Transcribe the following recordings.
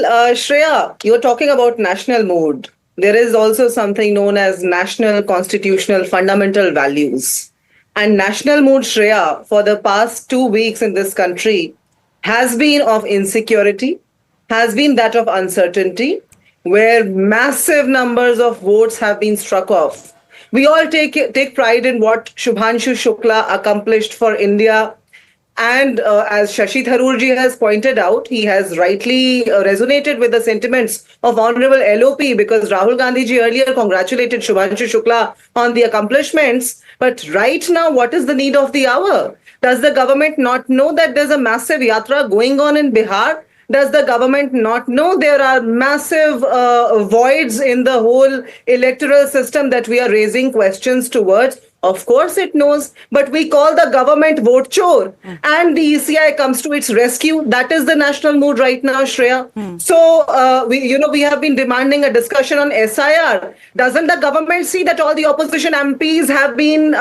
Shreya, you're talking about national mood. There is also something known as national constitutional fundamental values. And national mood, Shreya, for the past 2 weeks in this country has been of insecurity, has been that of uncertainty, where massive numbers of votes have been struck off. We all take pride in what Shubhanshu Shukla accomplished for India. And as Shashi Tharoorji has pointed out, he has rightly resonated with the sentiments of Honorable LOP because Rahul Gandhi ji earlier congratulated Shubhanshu Shukla on the accomplishments. But right now, what is the need of the hour? Does the government not know that there's a massive yatra going on in Bihar? Does the government not know there are massive voids in the whole electoral system that we are raising questions towards? Of course it knows, but we call the government vote chore and the ECI comes to its rescue. That is the national mood right now, Shreya. So, we have been demanding a discussion on S.I.R. Doesn't the government see that all the opposition MPs have been,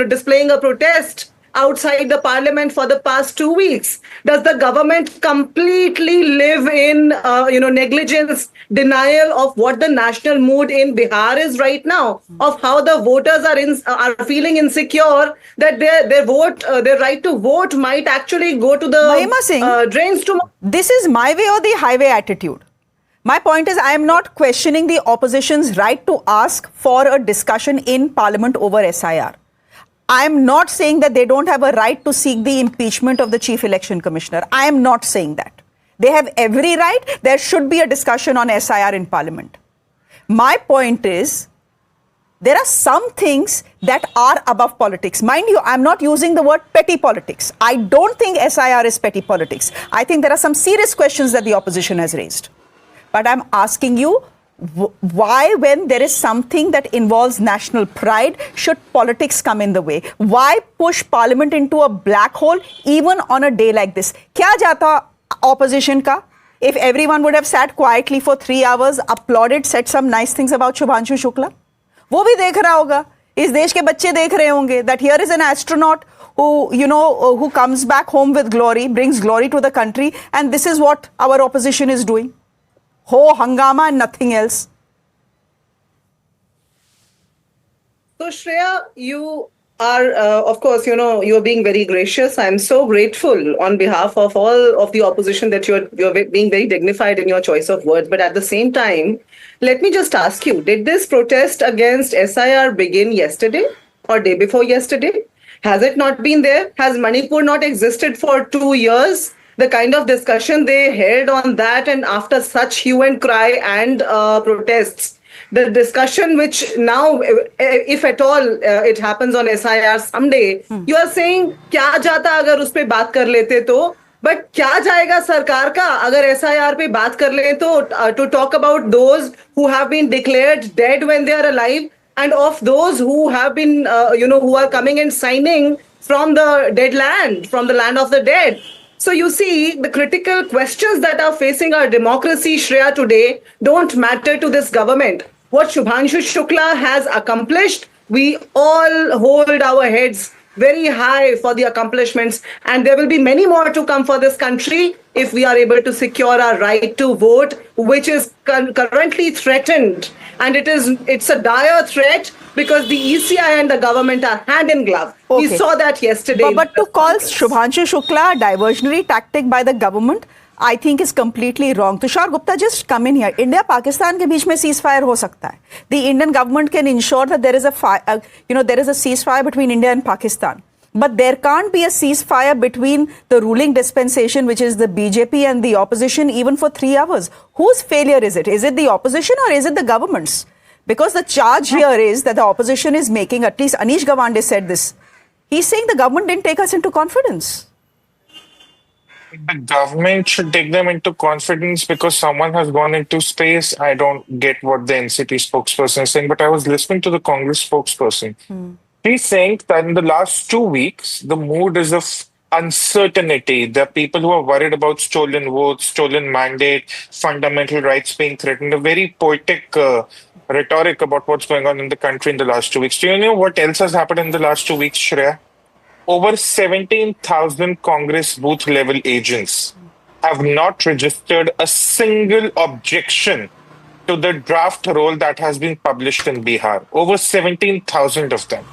displaying a protest outside the parliament for the past 2 weeks? Does the government completely live in, negligence, denial of what the national mood in Bihar is right now, of how the voters are feeling insecure that their vote, their right to vote might actually go to the drains tomorrow? This is my way or the highway attitude. My point is, I am not questioning the opposition's right to ask for a discussion in parliament over S.I.R. I am not saying that they don't have a right to seek the impeachment of the Chief Election Commissioner. I am not saying that. They have every right. There should be a discussion on S.I.R. in Parliament. My point is, there are some things that are above politics. Mind you, I'm not using the word petty politics. I don't think S.I.R. is petty politics. I think there are some serious questions that the opposition has raised. But I'm asking you, why, when there is something that involves national pride, should politics come in the way? Why push parliament into a black hole even on a day like this? Kya jata opposition ka? If everyone would have sat quietly for 3 hours, applauded, said some nice things about Shubhanshu Shukla, वो भी देख रहा होगा. इस देश के बच्चे देख रहे होंगे that here is an astronaut who comes back home with glory, brings glory to the country, and this is what our opposition is doing. Ho hangama and nothing else. So Shreya, you are, of course, you're being very gracious. I'm so grateful on behalf of all of the opposition that you're being very dignified in your choice of words. But at the same time, let me just ask you, did this protest against S.I.R. begin yesterday or day before yesterday? Has it not been there? Has Manipur not existed for 2 years? The kind of discussion they held on that, and after such hue and cry and protests, the discussion which now, if at all it happens on S.I.R. someday, you are saying, kya jata agar us pe baat kar lete to? But kya jayega sarkar ka agar S.I.R. pe baat kar le to talk about those who have been declared dead when they are alive, and of those who have been, who are coming and signing from the dead land, from the land of the dead. So you see, the critical questions that are facing our democracy, Shreya, today don't matter to this government. What Shubhanshu Shukla has accomplished, we all hold our heads very high for the accomplishments, and there will be many more to come for this country if we are able to secure our right to vote, which is currently threatened. And it's a dire threat because the ECI and the government are hand in glove. Okay. We saw that yesterday. But to call Shubhanshu Shukla a diversionary tactic by the government, I think is completely wrong. Tushar Gupta, just come in here. India Pakistan ke beech mein ceasefire ho sakta hai. The Indian government can ensure that there is a ceasefire between India and Pakistan. But there can't be a ceasefire between the ruling dispensation, which is the BJP, and the opposition, even for 3 hours. Whose failure is it? Is it the opposition or is it the government's? Because the charge here is that the opposition is making, at least Anish Gawande said this, he's saying the government didn't take us into confidence. The government should take them into confidence because someone has gone into space. I don't get what the NCP spokesperson is saying, but I was listening to the Congress spokesperson. He's saying that in the last 2 weeks, the mood is of uncertainty. There are people who are worried about stolen votes, stolen mandate, fundamental rights being threatened. A very poetic rhetoric about what's going on in the country in the last 2 weeks. Do you know what else has happened in the last 2 weeks, Shreya? Over 17,000 Congress booth level agents have not registered a single objection to the draft roll that has been published in Bihar. Over 17,000 of them.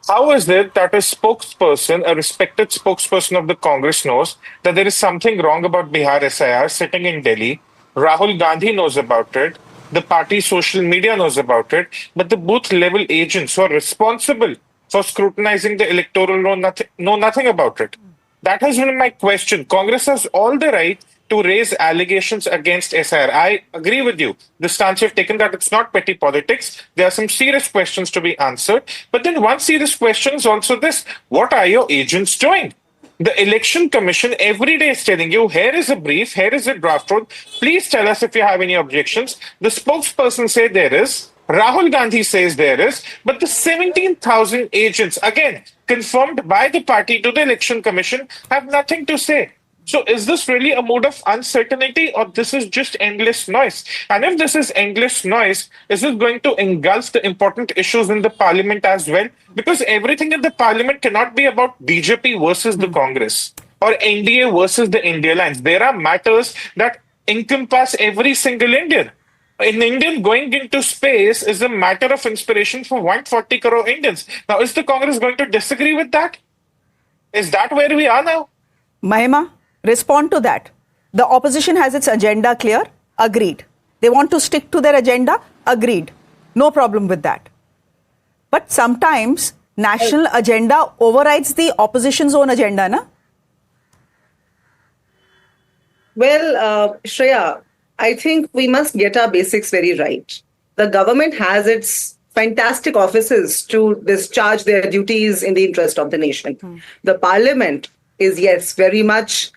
How is it that a spokesperson, a respected spokesperson of the Congress, knows that there is something wrong about Bihar SIR sitting in Delhi? Rahul Gandhi knows about it. The party social media knows about it. But the booth level agents who are responsible for scrutinizing the electoral roll know nothing about it. That has been my question. Congress has all the right to raise allegations against S.I.R. I agree with you. The stance you've taken that it's not petty politics. There are some serious questions to be answered. But then one serious question is also this. What are your agents doing? The Election Commission every day is telling you, here is a brief, here is a draft roll. Please tell us if you have any objections. The spokesperson say there is. Rahul Gandhi says there is. But the 17,000 agents, again, confirmed by the party to the Election Commission, have nothing to say. So is this really a mode of uncertainty, or this is just endless noise? And if this is endless noise, is it going to engulf the important issues in the parliament as well? Because everything in the parliament cannot be about BJP versus the Congress or NDA versus the India Alliance. There are matters that encompass every single Indian. An Indian going into space is a matter of inspiration for 140 crore Indians. Now, is the Congress going to disagree with that? Is that where we are now? Mahima, respond to that. The opposition has its agenda clear. Agreed. They want to stick to their agenda. Agreed. No problem with that. But sometimes national agenda overrides the opposition's own agenda, na? Well, Shreya, I think we must get our basics very right. The government has its fantastic offices to discharge their duties in the interest of the nation. The parliament is, yes, very much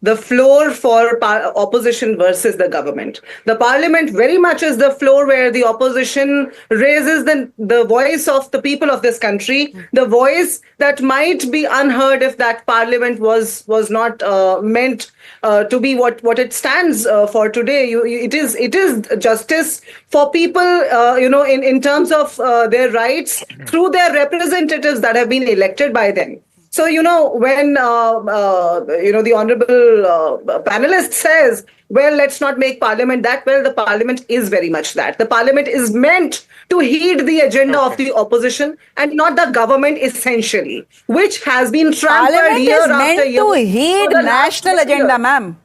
the floor for opposition versus the government. The parliament very much is the floor where the opposition raises the voice of the people of this country, the voice that might be unheard if that parliament was not meant to be what it stands for today. It is justice for people, in terms of their rights through their representatives that have been elected by them. So, when, the honorable panelist says, well, let's not make parliament that, well, the parliament is very much that. The parliament is meant to heed the agenda of the opposition and not the government, essentially, which has been trampled year after year. Parliament is meant to heed national agenda, ma'am.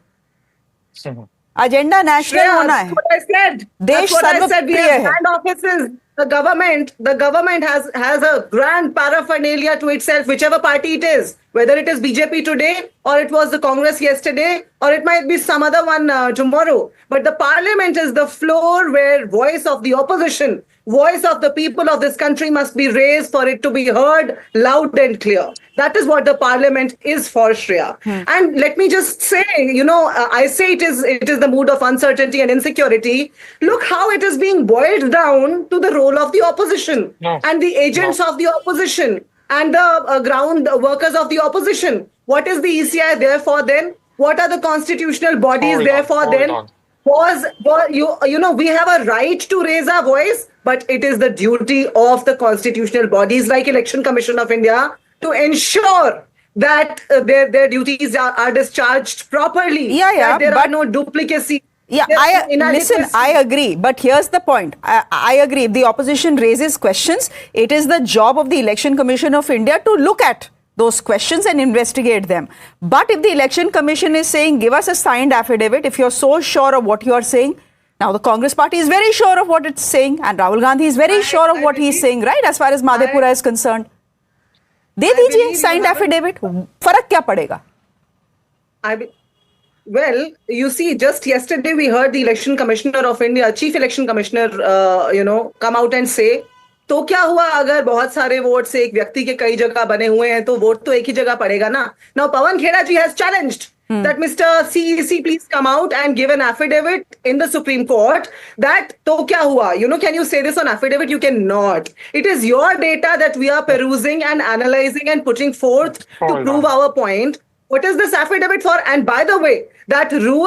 Agenda national hona hai. That's what I said. That's what I said. We have grand offices. The government has a grand paraphernalia to itself, whichever party it is, whether it is BJP today or it was the Congress yesterday or it might be some other one tomorrow. But the parliament is the floor where voice of the opposition, voice of the people of this country must be raised for it to be heard loud and clear. That is what the parliament is for, Shreya. And let me just say, I say it is the mood of uncertainty and insecurity. Look how it is being boiled down to the role of the opposition and the agents of the opposition and the ground workers of the opposition. What is the ECI there for then? What are the constitutional bodies there for then? We have a right to raise our voice, but it is the duty of the constitutional bodies like Election Commission of India to ensure that their duties are discharged properly. That there are no duplicacy. Yeah, I agree. But here's the point. I agree. If the opposition raises questions, it is the job of the Election Commission of India to look at those questions and investigate them. But if the Election Commission is saying, give us a signed affidavit, if you're so sure of what you're saying, now the Congress party is very sure of what it's saying and Rahul Gandhi is very sure of what he's saying, right, as far as Madhepura is concerned. दे दीजिए signed affidavit. फर्क क्या पड़ेगा? Well, you see, just yesterday we heard the Election Commissioner of India, Chief Election Commissioner, come out and say, तो क्या हुआ अगर बहुत सारे वोट से एक व्यक्ति के कई जगह बने हुए हैं तो वोट तो एक ही जगह पड़ेगा ना? Now Pawan Kheda ji has challenged that Mr. CEC please come out and give an affidavit in the Supreme Court that to kya hua? Can you say this on affidavit? You cannot. It is your data that we are perusing and analyzing and putting forth to prove our point. What is this affidavit for? And by the way, that rule